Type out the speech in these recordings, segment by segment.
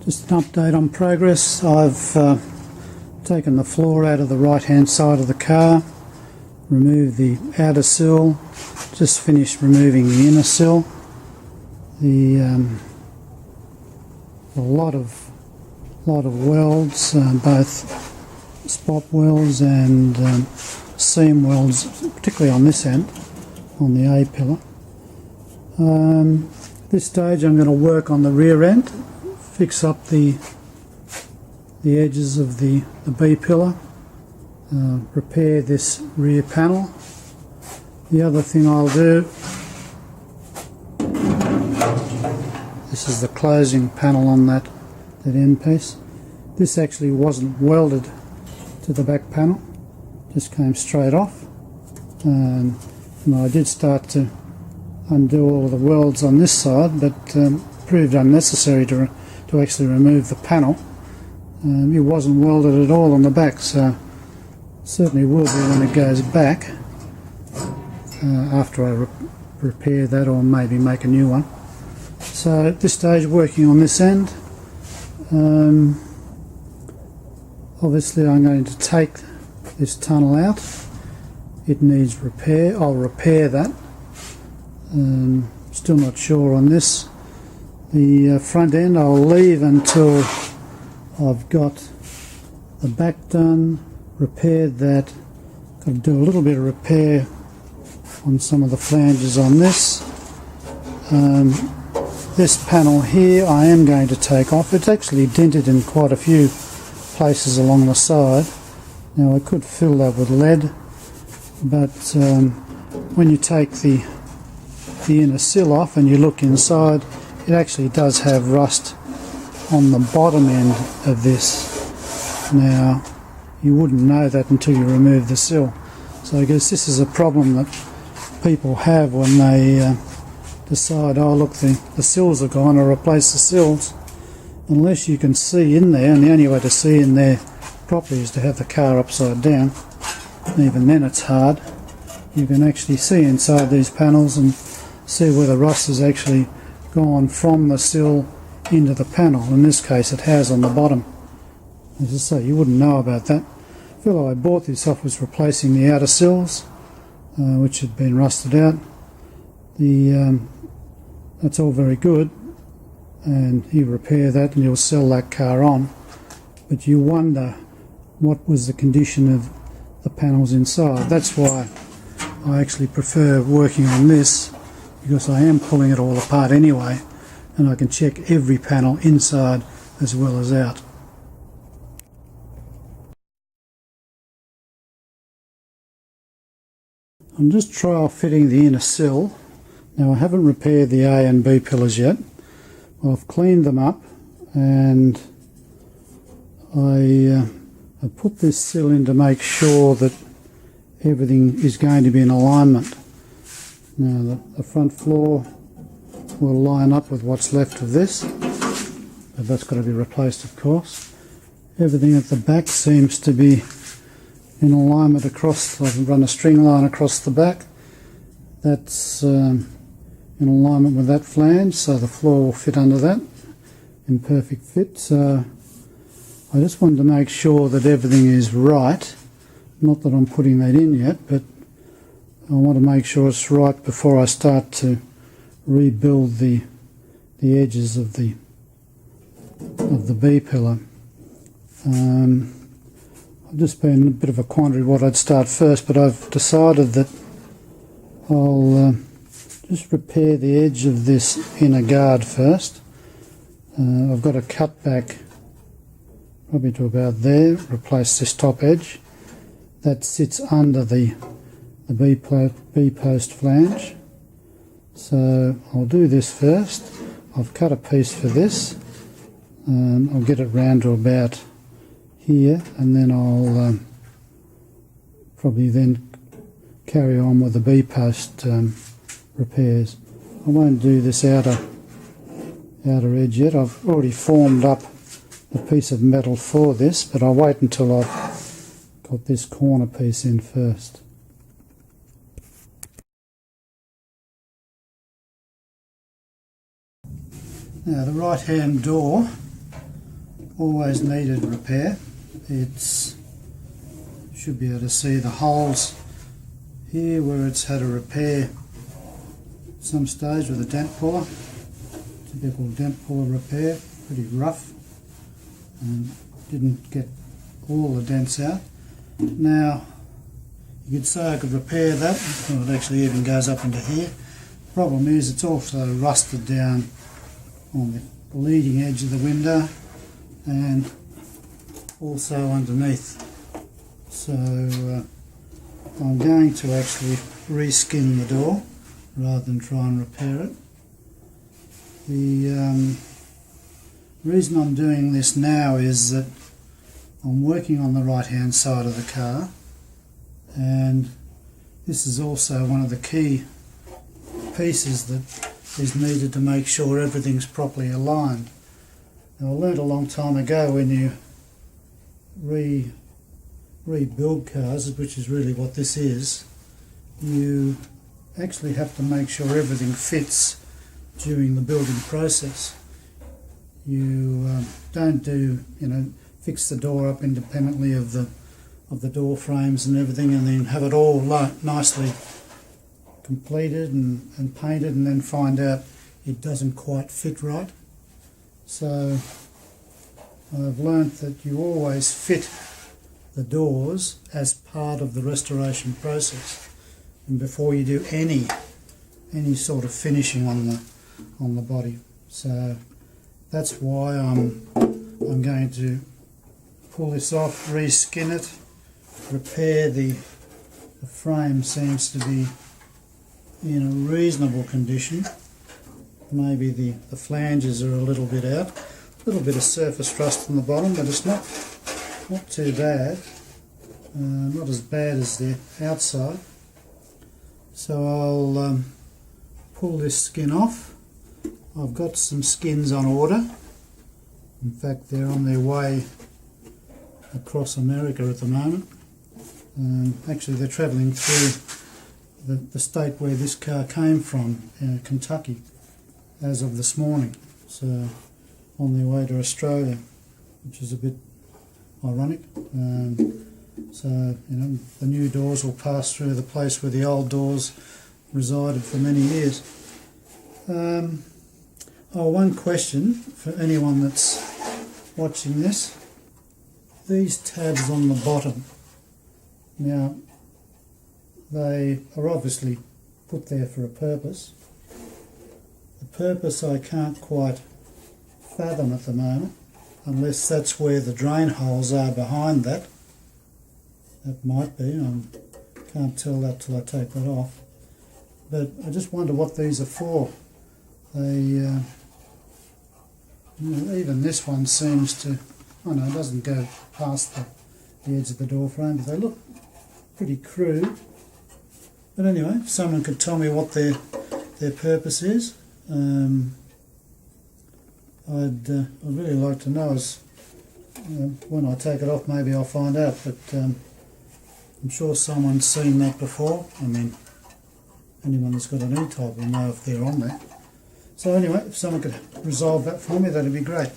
Just an update on progress. I've taken the floor out of the right hand side of the car, removed the outer sill, just finished removing the inner sill. A lot of welds, both spot welds and seam welds, particularly on this end, on the A pillar. At this stage I'm going to work on the rear end, fix up the edges of the B pillar, repair this rear panel. The other thing I'll do, this is the closing panel on that end piece. This actually wasn't welded to the back panel, just came straight off. And I did start to undo all of the welds on this side, but proved unnecessary to actually remove the panel. It wasn't welded at all on the back, so certainly will be when it goes back after I repair that, or maybe make a new one. So at this stage, working on this end. Obviously I'm going to take this tunnel out. It needs repair. I'll repair that. Still not sure on this. The front end I'll leave until I've got the back done, repaired that. Got to do a little bit of repair on some of the flanges on this. This panel here I am going to take off. It's actually dented in quite a few places along the side. Now I could fill that with lead, but when you take the inner sill off and you look inside, it actually does have rust on the bottom end of this. Now you wouldn't know that until you remove the sill. So I guess this is a problem that people have when they decide, oh look, the sills are gone, I'll replace the sills. Unless you can see in there, and the only way to see in there properly is to have the car upside down. Even then it's hard. You can actually see inside these panels and see where the rust has actually gone from the sill into the panel. In this case it has on the bottom. As I say, you wouldn't know about that. The fellow I bought this off was replacing the outer sills, which had been rusted out. That's all very good, and he'll repair that and he'll sell that car on, but you wonder what was the condition of the panels inside. That's why I actually prefer working on this, because I am pulling it all apart anyway, and I can check every panel inside as well as out. I'm just trial fitting the inner sill. Now I haven't repaired the A and B pillars yet. I've cleaned them up, and I put this sill in to make sure that everything is going to be in alignment. Now the front floor will line up with what's left of this, but that's got to be replaced of course. Everything at the back seems to be in alignment across. I've run a string line across the back. That's in alignment with that flange, so the floor will fit under that in perfect fit. So I just wanted to make sure that everything is right. Not that I'm putting that in yet, but I want to make sure it's right before I start to rebuild the edges of the B pillar. I've just been in a bit of a quandary what I'd start first, but I've decided that I'll just repair the edge of this inner guard first. I've got to cut back probably to about there, replace this top edge. That sits under the B post flange. So I'll do this first. I've cut a piece for this. I'll get it round to about here, and then I'll probably then carry on with the B post repairs. I won't do this outer edge yet. I've already formed up a piece of metal for this, but I'll wait until I've got this corner piece in first. Now the right hand door always needed repair. It's should be able to see the holes here where it's had a repair at some stage with a dent puller. Typical dent puller repair, pretty rough, and didn't get all the dents out. Now you could say I could repair that. Well, it actually even goes up into here. Problem is it's also rusted down on the leading edge of the window and also underneath. So I'm going to actually reskin the door rather than try and repair it. The reason I'm doing this now is that I'm working on the right hand side of the car, and this is also one of the key pieces that is needed to make sure everything's properly aligned. Now, I learned a long time ago when you rebuild cars, which is really what this is, you actually have to make sure everything fits during the building process. You don't do, fix the door up independently of the door frames and everything, and then have it all nicely completed and painted, and then find out it doesn't quite fit right. So I've learnt that you always fit the doors as part of the restoration process, and before you do any sort of finishing on the body. So that's why I'm going to pull this off, reskin it, repair the frame. Seems to be in a reasonable condition. Maybe the flanges are a little bit out, a little bit of surface rust on the bottom, but it's not too bad, not as bad as the outside. So I'll pull this skin off. I've got some skins on order. In fact, they're on their way across America at the moment. Actually, they're travelling through the state where this car came from, Kentucky, as of this morning. So on their way to Australia, which is a bit ironic. So the new doors will pass through the place where the old doors resided for many years. One question for anyone that's watching this. These tabs on the bottom, now they are obviously put there for a purpose. The purpose I can't quite fathom at the moment, unless that's where the drain holes are behind that. That might be, I can't tell that till I take that off. But I just wonder what these are for. They, even this one seems to, it doesn't go past the edge of the door frame, but they look pretty crude. But anyway, if someone could tell me what their purpose is, I'd really like to know. As when I take it off, maybe I'll find out. But I'm sure someone's seen that before. I mean, anyone that's got an E Type will know if they're on there. So anyway, if someone could resolve that for me, that'd be great.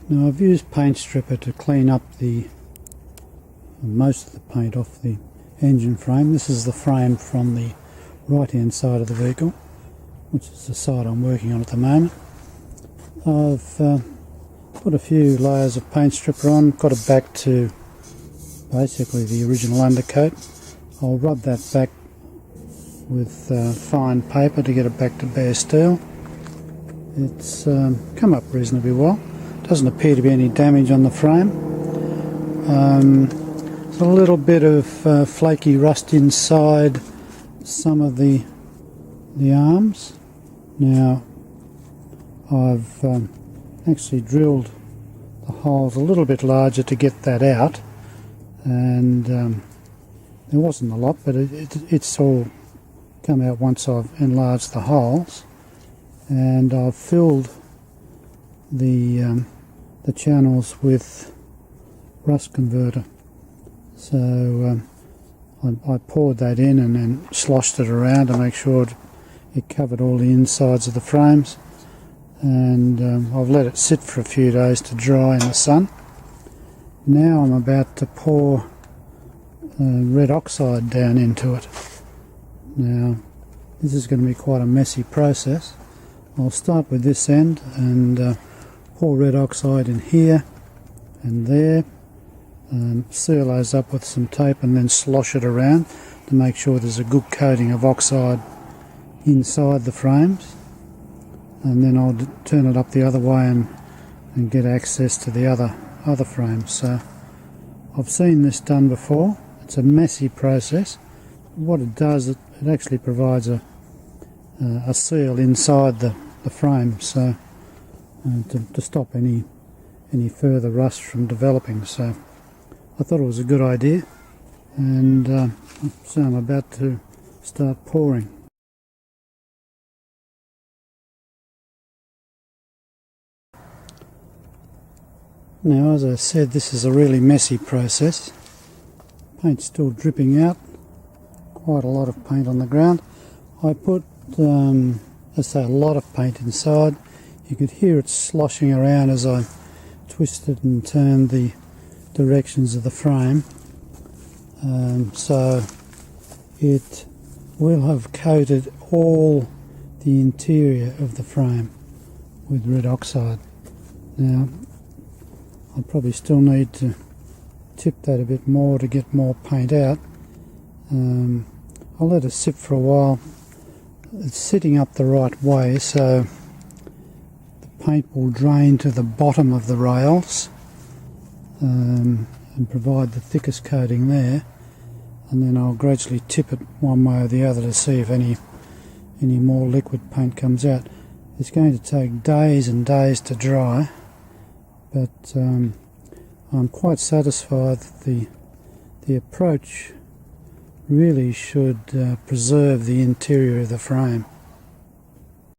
Now I've used paint stripper to clean up most of the paint off the engine frame. This is the frame from the right hand side of the vehicle, which is the side I'm working on at the moment. I've put a few layers of paint stripper on, got it back to basically the original undercoat. I'll rub that back with fine paper to get it back to bare steel. It's come up reasonably well. Doesn't appear to be any damage on the frame. There's a little bit of flaky rust inside some of the arms. Now I've actually drilled the holes a little bit larger to get that out, and there wasn't a lot, but it's all come out once I've enlarged the holes, and I've filled the channels with rust converter. So I poured that in and then sloshed it around to make sure it covered all the insides of the frames, and I've let it sit for a few days to dry in the sun. Now I'm about to pour red oxide down into it. Now this is going to be quite a messy process. I'll start with this end and pour red oxide in here and there, seal those up with some tape and then slosh it around to make sure there's a good coating of oxide inside the frames, and then I'll turn it up the other way and get access to the other frames. So I've seen this done before. It's a messy process. What it does, it actually provides a seal inside the frame, so to stop any further rust from developing. So I thought it was a good idea, and so I'm about to start pouring. Now, as I said, this is a really messy process. Paint's still dripping out, quite a lot of paint on the ground. I put, let's say, a lot of paint inside. You could hear it sloshing around as I twisted and turned the directions of the frame. So it will have coated all the interior of the frame with red oxide. Now, I probably still need to tip that a bit more to get more paint out. I'll let it sit for a while. It's sitting up the right way, so the paint will drain to the bottom of the rails and provide the thickest coating there, and then I'll gradually tip it one way or the other to see if any more liquid paint comes out. It's going to take days and days to dry, but I'm quite satisfied that the approach really should preserve the interior of the frame.